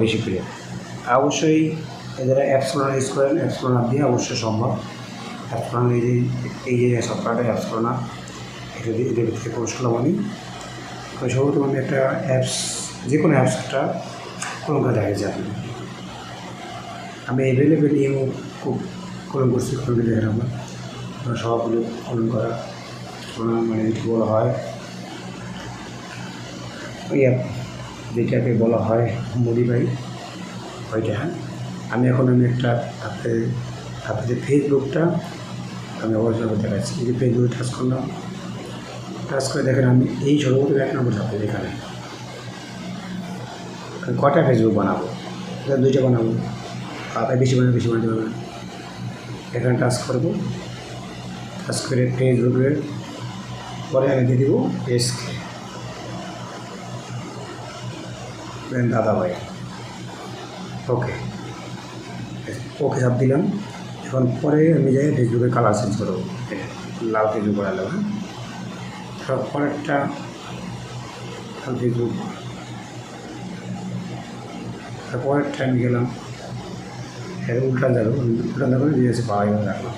বেশি করে। অবশ্যই যারা অ্যাপসোনা ইউজ করেন, অ্যাপসোনা দিয়ে অবশ্যই সম্ভব। অ্যাপসোনা এই যে সফটওয়্যারটা অ্যাপসোনা, এটা দিয়ে এদের থেকে কোর্স করলাম আমি। সর্বপ্রথম আমি একটা অ্যাপস, যে কোনো অ্যাপসটা কলম করে দেখা যায় আমি অ্যাভেলেবেল ইমো খুব কলম করছি, কলম করে দেখেন আমরা সবগুলো কলম করা মানে যেটি বলা হয় ওই অ্যাপ, যেটাকে বলা হয় মডিফাই ওইটা। হ্যাঁ, আমি একটা আপনাদের ফেসবুকটা আমি অবশ্যই দেখাচ্ছি। এই যে ফেসবুকে টাচ করলাম, টাচ করে দেখেন আমি এই সর্বপ্রথম 1 নম্বর থাকবে এখানে কটা ফেসবুক বানাবো, 2টা বানাবো, আপনার বেশি বানাতে পারবেন। এখানে টাচ করবো, টাচ করে ফেসবুকের পরে আমি দিয়ে দেবো পেজকে দাদা ভাই। ওকে ওকে চাপ দিলাম। এখন পরে আমি যাই ফেসবুকের কালার চেঞ্জ করবো, লাল ফেসবুক বানালাম। হ্যাঁ, পরেরটা ফেসবুক, পরেরটা আমি গেলাম উল্টান যাবো, দিয়ে আছে পাওয়া যাবে রাখলাম।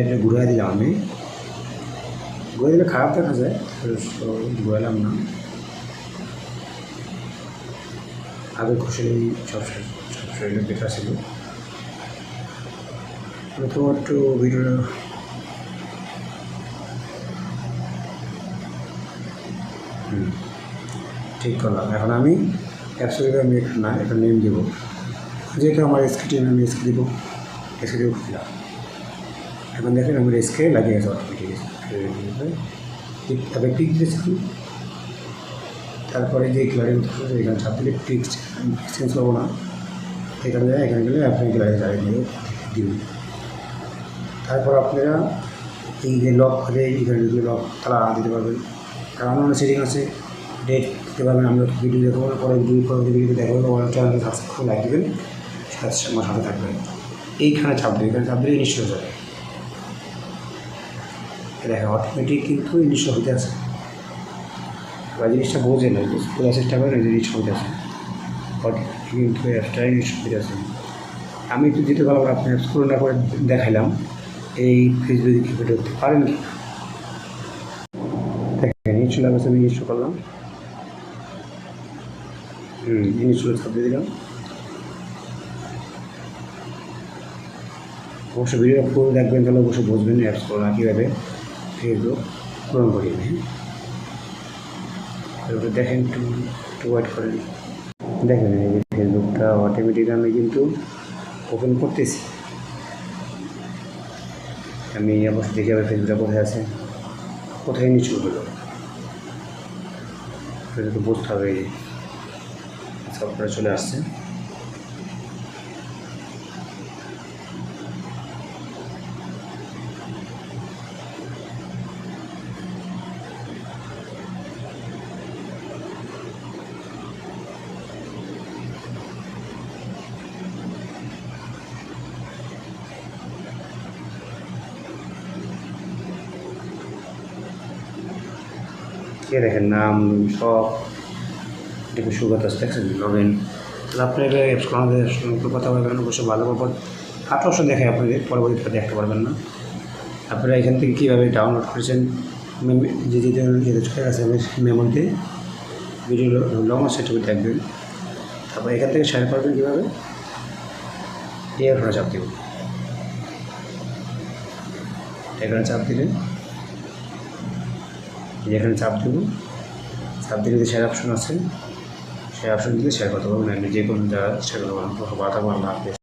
এটা ঘুরে দিলাম আমি, ঘুরে দিলে খারাপ দেখা যায়, ঘুরালাম না। আগে খুশি সব শরীরে বেকার ছিল। প্রথম একটু ভিডিওটা ঠিক করলাম। এখন আমি অ্যাপসে আমি একটা নেম দেব, যেহেতু আমার এসকে আমি এসকে দেবো, এসকে দেবো দিলাম। এখন দেখেন আমার এসকে লাগিয়ে গেছে অটোমেটিক। তবে পিক দিয়েছি, তারপরে যে গ্যালারি এখানে চাপ দিলে পিক চেঞ্জ করবো না, এখানে গেলে আপনি গ্যালারি দাঁড়িয়ে দিবেন। তারপর আপনারা এই যে লক করে এখানে লক তালা দিতে পারবেন। কারণ অন্য সেটিং আছে, ডেট দিতে পারবেন। আমরা ভিডিও দেখবো, পরে ভিডিও দেখাবো, চ্যানেলকে সাবস্ক্রাইব লাইক দেবেন, আমার সাথে থাকবেন। এইখানে চাপ দেবেন, এখানে চাপ দিলে ইনস্টল হয়ে যাবে। দেখেন অটোমেটিক কিন্তু ইনস্টল হতে আছে। বা জিনিসটা বোঝে না, বোঝার চেষ্টা করেন, এই জিনিসটা হতে আছে কিন্তু অ্যাপসটা ইনস্টল হতে আছে। আমি একটু দিতে পারবো, আপনি স্ক্রল না করে দেখাইলাম এই ফেসবুকে কী ভিডিও করতে পারেন কি। দেখেন ইনস্টল অ্যাপস আমি ইনস্টল করলাম, ইনস্টল চাপ দিয়ে দিলাম। অবশ্যই ভিডিওটা পুরো দেখবেন, তাহলে অবশ্যই বুঝবেন অ্যাপস করো না কীভাবে ফেসবুক পূরণ করি। তারপরে দেখেন একটু ওয়েট করেন। দেখেন এই যে ফেসবুকটা অটোমেটিক আমি কিন্তু ওপেন করতেছি। আমি অবশ্যই দেখে আবার ফেসবুকটা কোথায় আছে, কোথায় নিচু হলো সেটা তো বুঝতে হবে। এই সফটওয়্যার চলে আসছে। দেখেন নাম সব দেখে সুগত আছে, দেখছেন লগইন। তাহলে আপনি এবার অ্যাপস আমাদের কথা বলবেন, অবশ্যই ভালো পর 8 অপশন দেখে আপনাদের পরবর্তীতে দেখতে পারবেন না। আপনারা এখান থেকে কীভাবে ডাউনলোড করেছেন, যেতে চলে গেছে মেমোরিতে ভিডিও লং সেটা দেখবেন। তারপর এখান থেকে শেয়ার করবেন কীভাবে, এখানে চাপ দেব। এখানে চাপ দিলে এখানে চাপ দেব, চাপ দিলে যে শেয়ার অপশন আছে, সেই অপশন দিলে শেয়ার করতে পারবেন। যে কোনো জায়গায় শেয়ার করতে পারবেন। কথা বলা